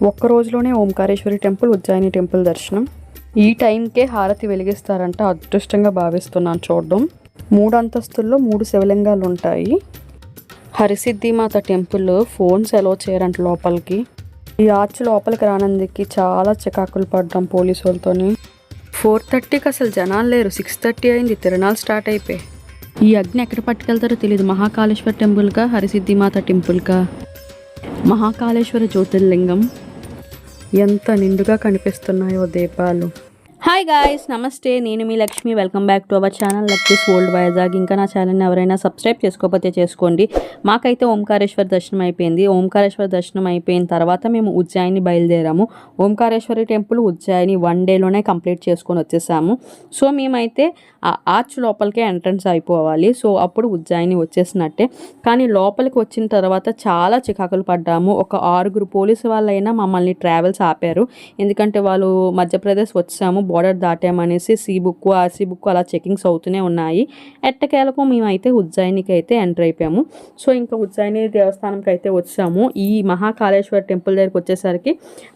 ఒక్క రోజులోనే Omkareshwari temple, Ujjaini temple దర్శనం. ఈ టైంకే హారతి వెలిగిస్తారంట. అదృష్టంగా భావిస్తున్నాను చూడడం. 3 అంతస్తుల్లో 3 శివలింగాలు ఉంటాయి. హరిసిద్ధిమాత టెంపుల్ ఫోన్స్ అలో చేయరంట లోపలికి. ఈ ఆర్చ్ లోపలికి రానందుకు చాలా చికాకులు పడ్డాం పోలీసు వాళ్ళతోని. 4:30కి అసలు జనాలు లేరు. 6:30 అయింది, తిరణాలు స్టార్ట్ అయిపోయి. ఈ అగ్ని ఎక్కడ పట్టుకెళ్తారో తెలియదు. మహాకాళేశ్వర టెంపుల్కా, హరిసిద్ధిమాత టెంపుల్కా. మహాకాళేశ్వర జ్యోతిర్లింగం ఎంత నిండుగా కనిపిస్తున్నాయో దీపాలు. హాయ్ గాయ్స్, నమస్తే. నేను మీ Lakshmi. Welcome back to our channel lucky's world Vizag. ఇంకా నా ఛానల్ని ఎవరైనా సబ్స్క్రైబ్ చేసుకోకపోతే చేసుకోండి. మాకైతే ఓంకారేశ్వర దర్శనం అయిపోయింది. ఓంకారేశ్వర దర్శనం అయిపోయిన తర్వాత మేము ఉజ్జయిని బయలుదేరాము. ఓంకారేశ్వరి టెంపుల్, ఉజ్జయిని 1 డేలోనే కంప్లీట్ చేసుకొని వచ్చేసాము. సో మేమైతే ఆ ఆర్చ్ లోపలికే ఎంట్రన్స్ అయిపోవాలి. సో అప్పుడు ఉజ్జయిని వచ్చేసినట్టే. కానీ లోపలికి వచ్చిన తర్వాత చాలా చికాకులు పడ్డాము. ఒక 6 పోలీసు వాళ్ళైనా మమ్మల్ని ట్రావెల్స్ ఆపారు. ఎందుకంటే వాళ్ళు మధ్యప్రదేశ్ వచ్చాము, బోర్డర్ దాటామనేసి సి బుక్, ఆర్సీ బుక్ అలా చెకింగ్స్ అవుతూనే ఉన్నాయి. ఎట్టకేలకు మేమైతే ఉజ్జయినికి అయితే ఎంటర్ అయిపోయాము. సో ఇంకా ఉజ్జయిని దేవస్థానంకి అయితే వచ్చాము. ఈ మహాకాళేశ్వర టెంపుల్ దగ్గరికి వచ్చేసరికి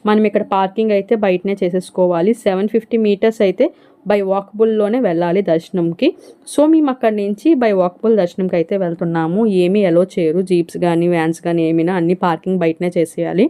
మనం ఇక్కడ పార్కింగ్ అయితే బయటనే చేసేసుకోవాలి. 750 మీటర్స్ అయితే బై వాకబుల్లోనే వెళ్ళాలి దర్శనంకి. సో మేము అక్కడి నుంచి బై వాకబుల్ దర్శనంకి అయితే వెళ్తున్నాము. ఏమీ అలో చేయరు, జీప్స్ కానీ వ్యాన్స్ కానీ ఏమైనా అన్ని పార్కింగ్ బయటనే చేసేయాలి.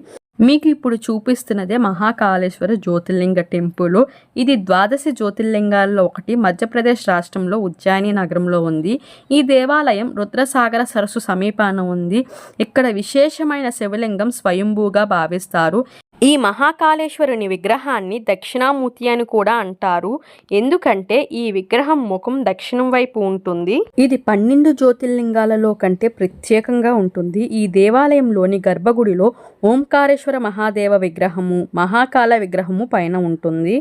మీకు ఇప్పుడు చూపిస్తున్నదే మహాకాళేశ్వర జ్యోతిర్లింగ టెంపుల్. ఇది 12 జ్యోతిర్లింగాల్లో ఒకటి. మధ్యప్రదేశ్ రాష్ట్రంలో ఉజ్జయిని నగరంలో ఉంది. ఈ దేవాలయం రుద్రసాగర సరస్సు సమీపాన ఉంది. ఇక్కడ విశేషమైన శివలింగం స్వయంభూగా భావిస్తారు. ఈ మహాకాళేశ్వరుని విగ్రహాన్ని దక్షిణామూర్తి అని కూడా అంటారు. ఎందుకంటే ఈ విగ్రహం ముఖం దక్షిణం వైపు ఉంటుంది. ఇది 12 జ్యోతిర్లింగాలలో కంటే ప్రత్యేకంగా ఉంటుంది. ఈ దేవాలయంలోని గర్భగుడిలో ఓంకారేశ్వర మహాదేవ విగ్రహము, మహాకాళ విగ్రహము పైన ఉంటుంది.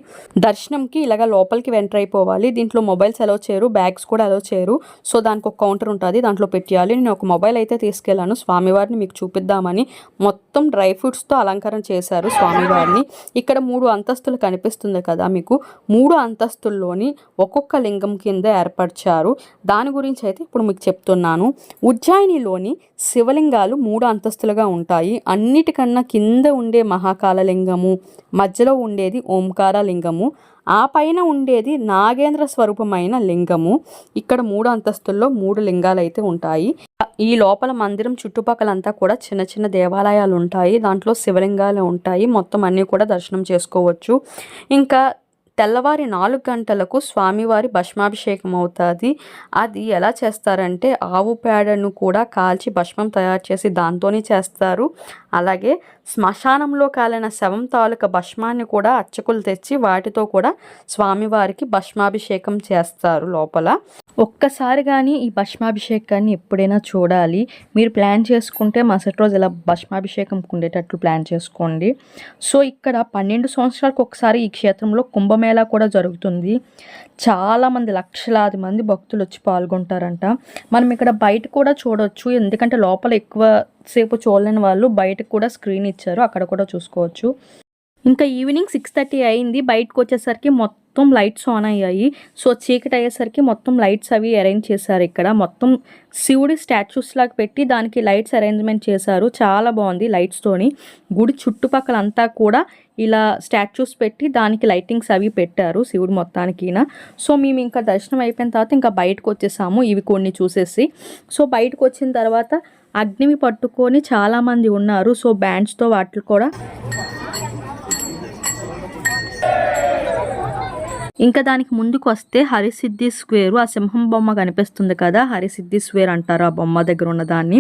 దర్శనంకి ఇలాగ లోపలికి ఎంటర్ అయిపోవాలి. దీంట్లో మొబైల్స్ అలో చేయరు, బ్యాగ్స్ కూడా అలో చేయరు. సో దానికి ఒక కౌంటర్ ఉంటుంది, దాంట్లో పెట్టేయాలి. నేను ఒక మొబైల్ అయితే తీసుకెళ్లాను స్వామివారిని మీకు చూపిద్దామని. మొత్తం డ్రై ఫ్రూట్స్తో అలంకరణ చేశారు స్వామివారిని. ఇక్కడ 3 అంతస్తులు కనిపిస్తుంది కదా మీకు. 3 అంతస్తుల్లోని ఒక్కొక్క లింగం కింద ఏర్పరిచారు. దాని గురించి అయితే ఇప్పుడు మీకు చెప్తున్నాను. ఉజ్జయినిలోని శివలింగాలు 3 అంతస్తులుగా ఉంటాయి. అన్నిటికన్నా కింద ఉండే మహాకాళ లింగము, మధ్యలో ఉండేది ఓంకార లింగము, ఆ పైన ఉండేది నాగేంద్ర స్వరూపమైన లింగము. ఇక్కడ 3 అంతస్తుల్లో 3 లింగాలు అయితే ఉంటాయి. ఈ లోపల మందిరం చుట్టుపక్కలంతా కూడా చిన్న చిన్న దేవాలయాలు ఉంటాయి. దాంట్లో శివలింగాలు ఉంటాయి. మొత్తం అన్నీ కూడా దర్శనం చేసుకోవచ్చు. ఇంకా తెల్లవారి 4 గంటలకు స్వామివారి భస్మాభిషేకం అవుతుంది. అది ఎలా చేస్తారంటే ఆవు పేడను కూడా కాల్చి భస్మం తయారు చేసి దాంతోనే చేస్తారు. అలాగే శ్మశానంలో కాలిన శవం తాలూకా భస్మాన్ని కూడా అర్చకులు తెచ్చి వాటితో కూడా స్వామివారికి భస్మాభిషేకం చేస్తారు లోపల. ఒక్కసారి కానీ ఈ భస్మాభిషేకాన్ని ఎప్పుడైనా చూడాలి. మీరు ప్లాన్ చేసుకుంటే మరుసటి రోజు ఇలా భస్మాభిషేకం ఉండేటట్లు ప్లాన్ చేసుకోండి. సో ఇక్కడ 12 సంవత్సరాలకు ఒకసారి ఈ క్షేత్రంలో కుంభమేళా కూడా జరుగుతుంది. చాలామంది, లక్షలాది మంది భక్తులు వచ్చి పాల్గొంటారంట. మనం ఇక్కడ బయట కూడా చూడవచ్చు. ఎందుకంటే లోపల ఎక్కువ సేపు చూడలేని వాళ్ళు బయటకు కూడా స్క్రీన్ ఇచ్చారు, అక్కడ కూడా చూసుకోవచ్చు. ఇంకా ఈవినింగ్ 6:30 అయింది. బయటకు వచ్చేసరికి మొత్తం లైట్స్ ఆన్ అయ్యాయి. సో చీకటి అయ్యేసరికి మొత్తం లైట్స్ అవి అరేంజ్ చేశారు. ఇక్కడ మొత్తం శివుడి స్టాచ్యూస్ లాగా పెట్టి దానికి లైట్స్ అరేంజ్మెంట్ చేశారు. చాలా బాగుంది లైట్స్తోని. గుడి చుట్టుపక్కల అంతా కూడా ఇలా స్టాచ్యూస్ పెట్టి దానికి లైటింగ్స్ అవి పెట్టారు శివుడు మొత్తానికినా. సో మేము ఇంకా దర్శనం అయిపోయిన తర్వాత ఇంకా బయటకు వచ్చేసాము ఇవి కొన్ని చూసేసి. సో బయటకు వచ్చిన తర్వాత అగ్నిని పట్టుకొని చాలామంది ఉన్నారు. సో బ్యాండ్స్తో వాటిని కూడా. ఇంకా దానికి ముందుకు వస్తే హరిసిద్ధి స్క్వేరు, ఆ సింహం బొమ్మ కనిపిస్తుంది కదా, హరిసిద్ధి స్క్వేర్ అంటారు ఆ బొమ్మ దగ్గర ఉన్నదాన్ని.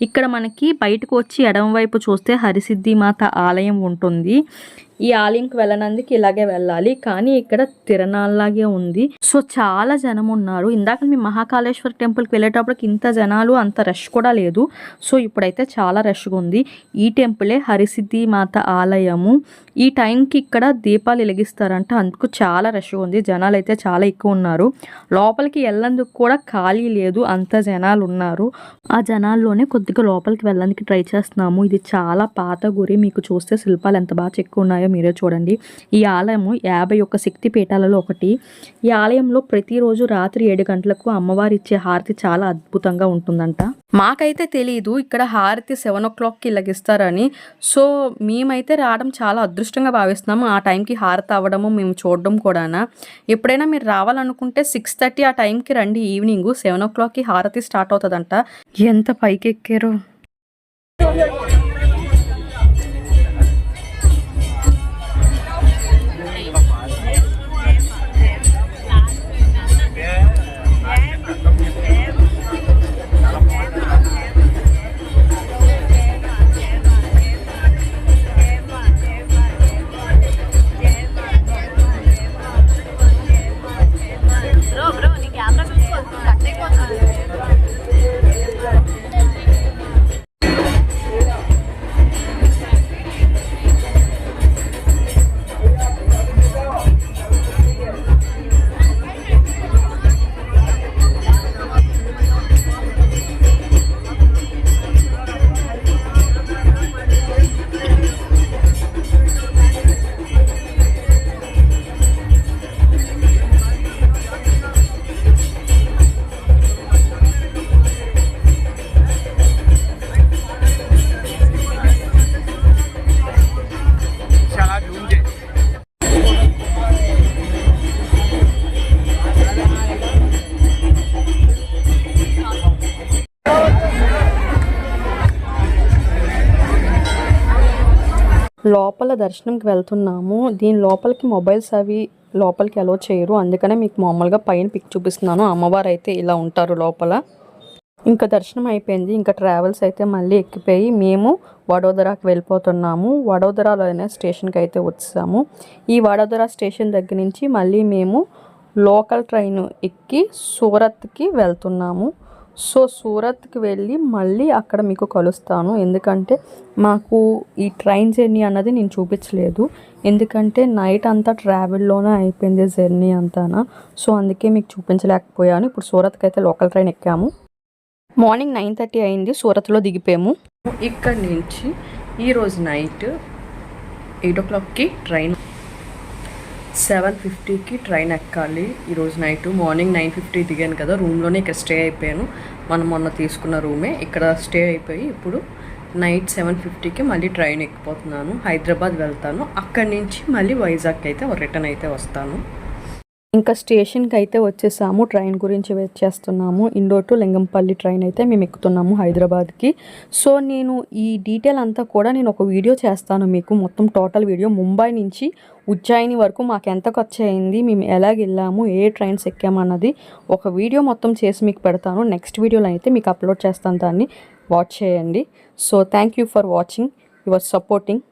ఇక్కడ మనకి బయటకు వచ్చి ఎడమవైపు చూస్తే హరిసిద్ధి మాత ఆలయం ఉంటుంది. ఈ ఆలయంకి వెళ్ళనందుకు ఇలాగే వెళ్ళాలి, కానీ ఇక్కడ తిరణాల్లాగే ఉంది. సో చాలా జనం ఉన్నారు. ఇందాక మేము మహాకాళేశ్వర టెంపుల్కి వెళ్ళేటప్పటికి ఇంత జనాలు, అంత రష్ కూడా లేదు. సో ఇప్పుడైతే చాలా రష్గా ఉంది. ఈ టెంపులే హరిసిద్ధి మాత ఆలయము. ఈ టైంకి ఇక్కడ దీపాలు వెలిగిస్తారంట, అందుకు చాలా రష్గా ఉంది. జనాలు అయితే చాలా ఎక్కువ ఉన్నారు. లోపలికి వెళ్ళేందుకు కూడా ఖాళీ లేదు, అంత జనాలు ఉన్నారు. ఆ జనాల్లోనే కొద్దిగా లోపలికి వెళ్ళడానికి ట్రై చేస్తున్నాము. ఇది చాలా పాత గుడి. మీకు చూస్తే శిల్పాలు ఎంత బాగా చెక్కున్నాయో ఉన్నాయో మీరే చూడండి. ఈ ఆలయము 51 శక్తి పీఠాలలో ఒకటి. ఈ ఆలయంలో ప్రతిరోజు రాత్రి 7 గంటలకు అమ్మవారు ఇచ్చే హారతి చాలా అద్భుతంగా ఉంటుందంట. మాకైతే తెలియదు ఇక్కడ హారతి 7 o'clockకి ఇలాగిస్తారని. సో మేమైతే రావడం చాలా అదృష్టంగా భావిస్తున్నాము. ఆ టైంకి హారతి అవ్వడము మేము చూడడం కూడానా. ఎప్పుడైనా మీరు రావాలనుకుంటే 6:30 ఆ టైంకి రండి. ఈవినింగ్ 7 o'clockకి హారతి స్టార్ట్ అవుతుందంట. ఎంత పైకి ఎక్కారో. లోపల దర్శనంకి వెళ్తున్నాము. దీని లోపలికి మొబైల్స్ అవి లోపలికి అలో చేయరు. అందుకనే మీకు మామూలుగా పైన పిక్ చూపిస్తున్నాను. అమ్మవారు అయితే ఇలా ఉంటారు లోపల. ఇంకా దర్శనం అయిపోయింది. ఇంకా ట్రావెల్స్ అయితే మళ్ళీ ఎక్కిపోయి మేము వడోదరాకి వెళ్ళిపోతున్నాము. వడోదరాలోనే స్టేషన్కి అయితే వచ్చాము. ఈ వడోదరా స్టేషన్ దగ్గర నుంచి మళ్ళీ మేము లోకల్ ట్రైన్ ఎక్కి సూరత్కి వెళ్తున్నాము. సో సూరత్కి వెళ్ళి మళ్ళీ అక్కడ మీకు కలుస్తాను. ఎందుకంటే మాకు ఈ ట్రైన్ జర్నీ అన్నది నేను చూపించలేదు. ఎందుకంటే నైట్ అంతా ట్రావెల్లోనే అయిపోయింది జర్నీ అంతానా. సో అందుకే మీకు చూపించలేకపోయాను. ఇప్పుడు సూరత్కి అయితే లోకల్ ట్రైన్ ఎక్కాము. మార్నింగ్ 9:30 అయింది. సూరత్లో దిగిపోయాము. ఇక్కడి నుంచి ఈరోజు నైట్ 8 o'clockకి ట్రైన్, 7:50కి ట్రైన్ ఎక్కాలి. ఈరోజు నైట్ మార్నింగ్ 9:50 దిగాను కదా, రూమ్లోనే ఇక్కడ స్టే అయిపోయాను. మనం మొన్న తీసుకున్న రూమే ఇక్కడ స్టే అయిపోయి ఇప్పుడు నైట్ 7:50కి మళ్ళీ ట్రైన్ ఎక్కిపోతున్నాను. హైదరాబాద్ వెళ్తాను. అక్కడి నుంచి మళ్ళీ వైజాగ్ అయితే రిటర్న్ అయితే వస్తాను. ఇంకా స్టేషన్కి అయితే వచ్చేసాము. ట్రైన్ గురించి వెయిట్ చేస్తున్నాము. ఇండోర్ టు లింగంపల్లి ట్రైన్ అయితే మేము ఎక్కుతున్నాము హైదరాబాద్కి. సో నేను ఈ డీటెయిల్ అంతా కూడా నేను ఒక వీడియో చేస్తాను మీకు. మొత్తం టోటల్ వీడియో ముంబై నుంచి ఉజ్జయిని వరకు మాకు ఎంత ఖర్చు అయింది, మేము ఎలాగ వెళ్ళాము, ఏ ట్రైన్స్ ఎక్కామన్నది ఒక వీడియో మొత్తం చేసి మీకు పెడతాను. నెక్స్ట్ వీడియోలో అయితే మీకు అప్లోడ్ చేస్తాను. దాన్ని వాచ్ చేయండి. So thank you for watching, your supporting.